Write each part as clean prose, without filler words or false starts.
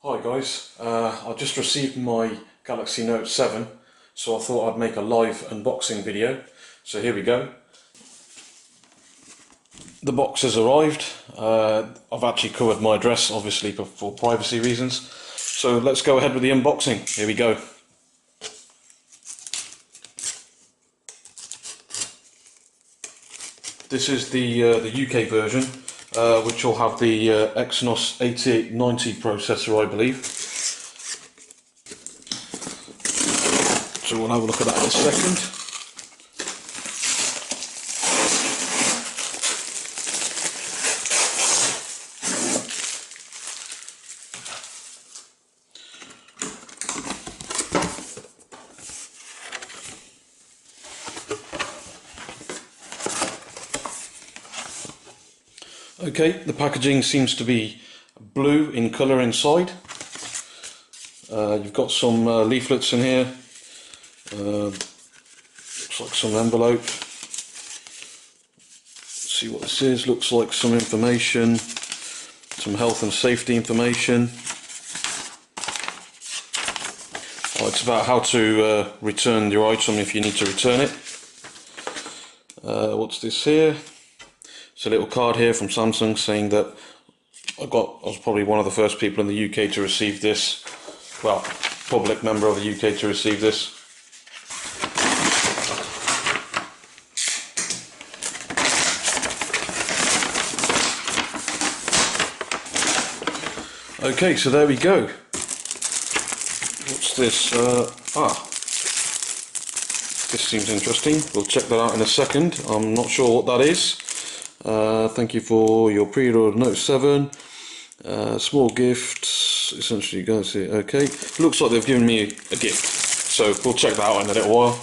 Hi guys, I just received my Galaxy Note 7, so I thought I'd make a live unboxing video. So here we go. The box has arrived. I've actually covered my address, obviously for privacy reasons. So let's go ahead with the unboxing. Here we go. This is the UK version, which will have the Exynos 8890 processor, I believe. So we'll have a look at that in a second. Okay, the packaging seems to be blue in colour inside. You've got some leaflets in here. Looks like some envelope. Let's see what this is. Looks like some information, some health and safety information. Oh, it's about how to return your item if you need to return it. What's this here? It's a little card here from Samsung saying that I was probably one of the first people in the UK to receive this. Well, public member of the UK to receive this. Okay, so there we go. What's this? This seems interesting. We'll check that out in a second. I'm not sure what that is. Thank you for your pre-ordered Note 7. Small gift. Essentially, guys, see. Okay. Looks like they've given me a gift. So we'll check that out in a little while.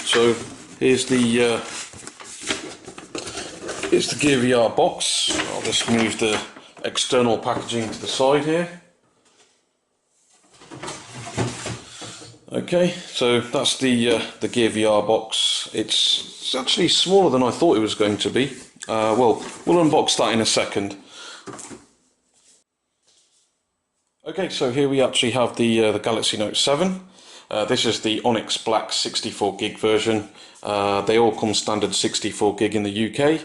So here's the Gear VR box. I'll just move the external packaging to the side here. Okay, so that's the Gear VR box. It's actually smaller than I thought it was going to be. Well, we'll unbox that in a second. Okay, so here we actually have the Galaxy Note 7. This is the Onyx Black 64 gig version. They all come standard 64 gig in the UK.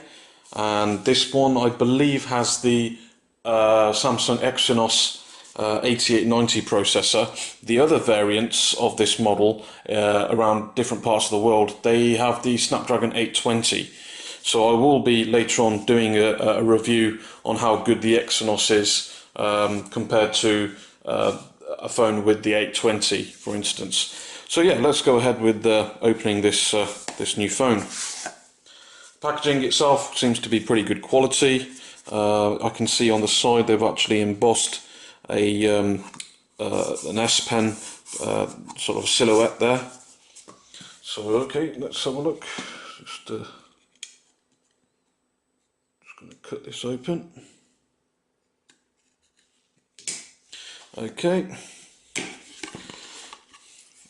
And this one, I believe, has the Samsung Exynos 8890 processor. The other variants of this model around different parts of the world, they have the Snapdragon 820. So I will be later on doing a review on how good the Exynos is compared to a phone with the 820, for instance. So yeah, let's go ahead with opening this new phone. Packaging itself seems to be pretty good quality. I can see on the side they've actually embossed an S Pen sort of silhouette there. So okay, let's have a look. Just going to cut this open. Okay,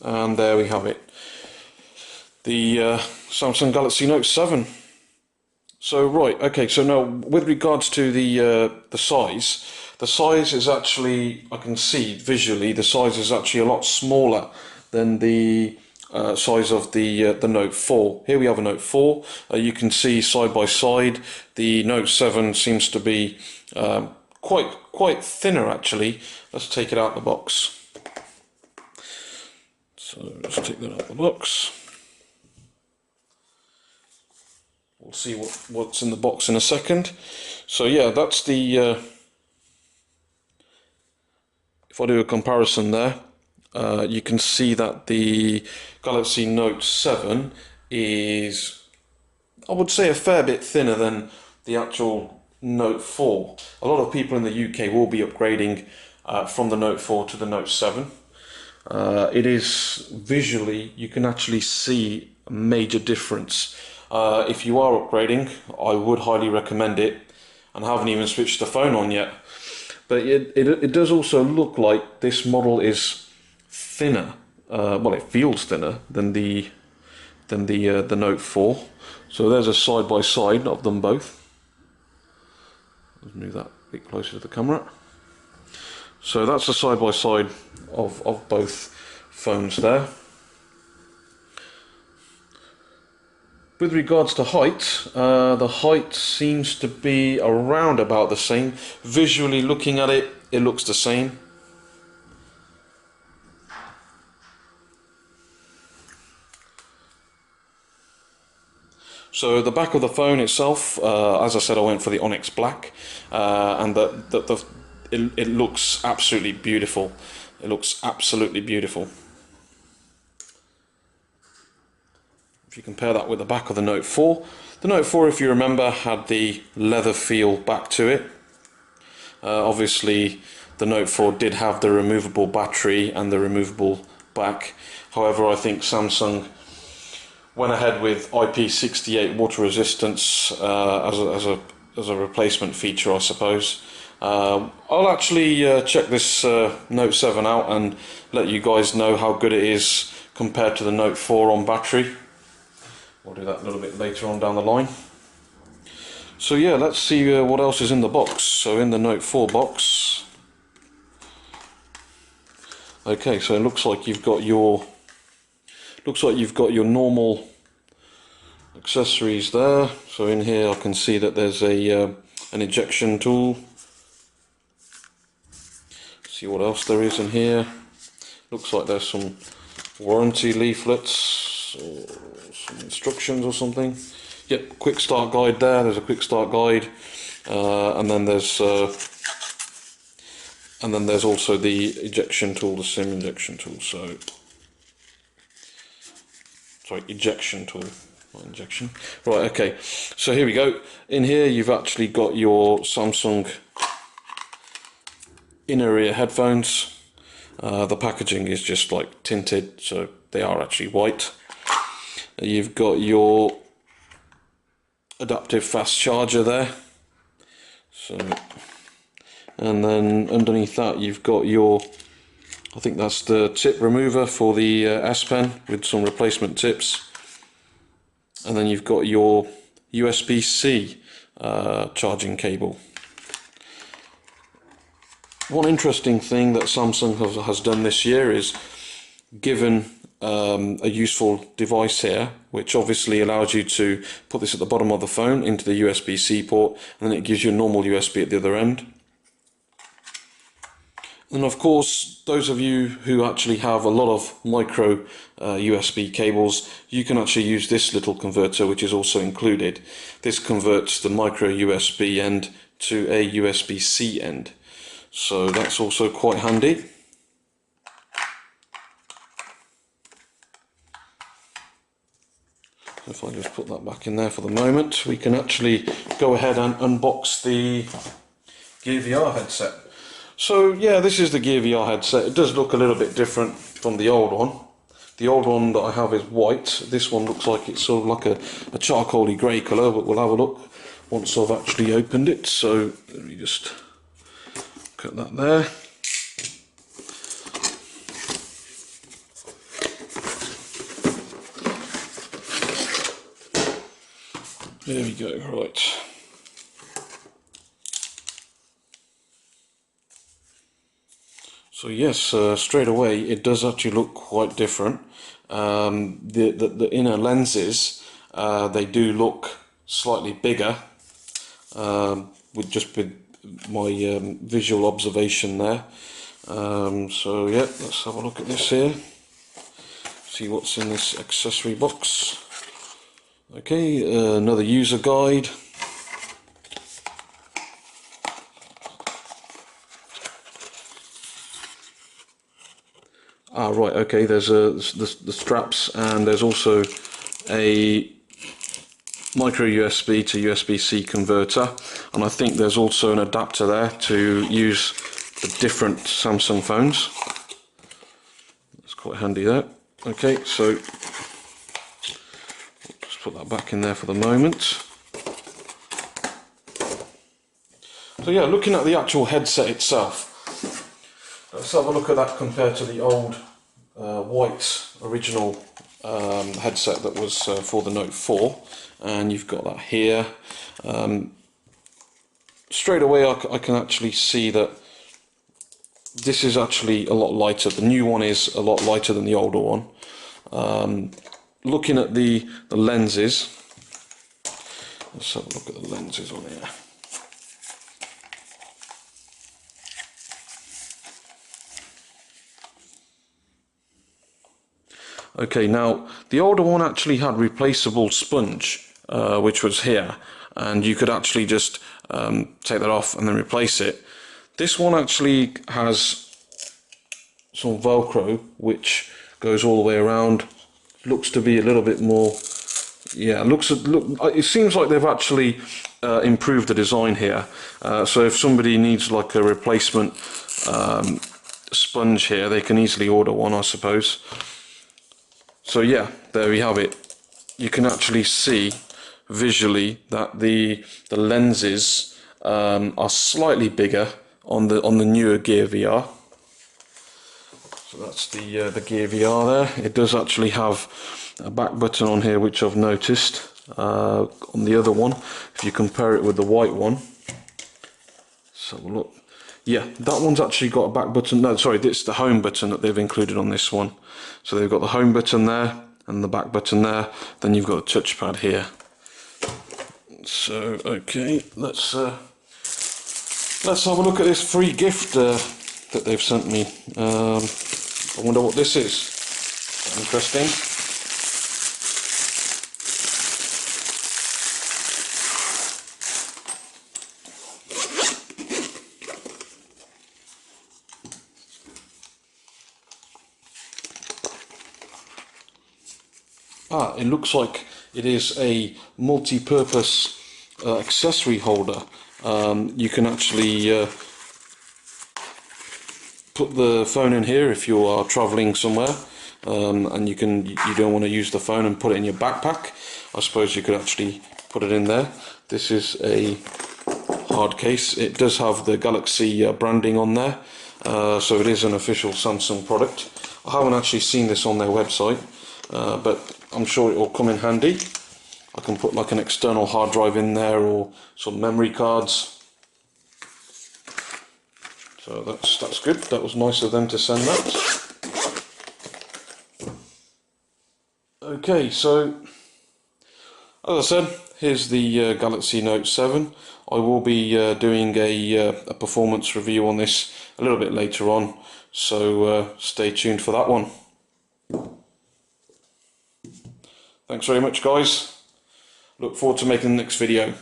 and there we have it, the Samsung Galaxy Note 7. So right, okay, so now with regards to the size is actually, I can see visually, the size is actually a lot smaller than the size of the Note 4. Here we have a Note 4. You can see side by side, the Note 7 seems to be quite thinner actually. Let's take it out of the box. So let's take that out of the box. We'll see what's in the box in a second. So yeah, that's the if I do a comparison there, you can see that the Galaxy Note 7 is, I would say, a fair bit thinner than the actual Note 4. A lot of people in the UK will be upgrading from the Note 4 to the Note 7. It is visually, you can actually see a major difference. If you are upgrading, I would highly recommend it, and I haven't even switched the phone on yet. But it does also look like this model is thinner. Well, it feels thinner than the Note 4. So there's a side by side of them both. Let's move that a bit closer to the camera. So that's a side by side of both phones there. With regards to height, the height seems to be around about the same. Visually looking at it, it looks the same. So the back of the phone itself, as I said, I went for the Onyx Black, and it looks absolutely beautiful. It looks absolutely beautiful. If you compare that with the back of the Note 4, the Note 4, if you remember, had the leather feel back to it. Obviously, the Note 4 did have the removable battery and the removable back. However, I think Samsung went ahead with IP68 water resistance as a replacement feature, I suppose. I'll actually check this Note 7 out and let you guys know how good it is compared to the Note 4 on battery. We'll do that a little bit later on down the line. So yeah, let's see what else is in the box. So in the Note 4 box, okay, so it looks like you've got your normal accessories there. So in here I can see that there's an ejection tool. See what else there is in here. Looks like there's some warranty leaflets or some instructions or something. Yep, quick start guide there. There's a quick start guide, and then there's also the ejection tool, the SIM injection tool. So sorry, ejection tool, not injection. Right, okay. So here we go. In here you've actually got your Samsung inner ear headphones. The packaging is just like tinted, so they are actually white. You've got your adaptive fast charger there. So, and then underneath that you've got your, I think that's the tip remover for the S Pen with some replacement tips. And then you've got your USB-C charging cable. One interesting thing that Samsung has done this year is given a useful device here, which obviously allows you to put this at the bottom of the phone into the USB-C port, and then it gives you a normal USB at the other end. And of course, those of you who actually have a lot of micro USB cables, you can actually use this little converter, which is also included. This converts the micro USB end to a USB-C end. So that's also quite handy. If I just put that back in there for the moment, we can actually go ahead and unbox the Gear VR headset. So yeah, this is the Gear VR headset. It does look a little bit different from the old one. The old one that I have is white. This one looks like it's sort of like a charcoaly grey colour, but we'll have a look once I've actually opened it. So let me just cut that there. There we go, right. So yes, straight away it does actually look quite different. The inner lenses, they do look slightly bigger, with my visual observation there. So yeah, let's have a look at this here. See what's in this accessory box. Okay, another user guide. Ah, right, okay, there's the straps, and there's also a micro USB to USB-C converter, and I think there's also an adapter there to use the different Samsung phones. That's quite handy there. Okay, so just put that back in there for the moment. So yeah, looking at the actual headset itself, let's have a look at that compared to the old white original headset that was for the Note 4, and you've got that here. straight away I can actually see that this is actually a lot lighter. The new one is a lot lighter than the older one. Looking at the lenses, let's have a look at the lenses on here. Okay, now the older one actually had replaceable sponge, which was here, and you could actually just take that off and then replace it. This one actually has some Velcro which goes all the way around. Looks to be a little bit more, yeah, it seems like they've actually improved the design here. So if somebody needs like a replacement sponge here, they can easily order one, I suppose. So yeah, there we have it. You can actually see visually that the lenses are slightly bigger on the newer Gear VR. So that's the Gear VR there. It does actually have a back button on here, which I've noticed on the other one. If you compare it with the white one, so look, yeah, that one's actually got a back button. No, sorry, it's the home button that they've included on this one. So they've got the home button there and the back button there. Then you've got a touchpad here. So okay, let's have a look at this free gift that they've sent me. I wonder what this is. Interesting. It looks like it is a multi-purpose accessory holder. You can actually put the phone in here if you are traveling somewhere, and you don't want to use the phone and put it in your backpack. I suppose you could actually put it in there. This is a hard case. It does have the Galaxy branding on there, so it is an official Samsung product. I haven't actually seen this on their website, but I'm sure it will come in handy. I can put like an external hard drive in there or some memory cards. So that's good. That was nice of them to send that. Okay, so as I said, here's the Galaxy Note 7. I will be doing a performance review on this a little bit later on, so stay tuned for that one. Thanks very much, guys. Look forward to making the next video.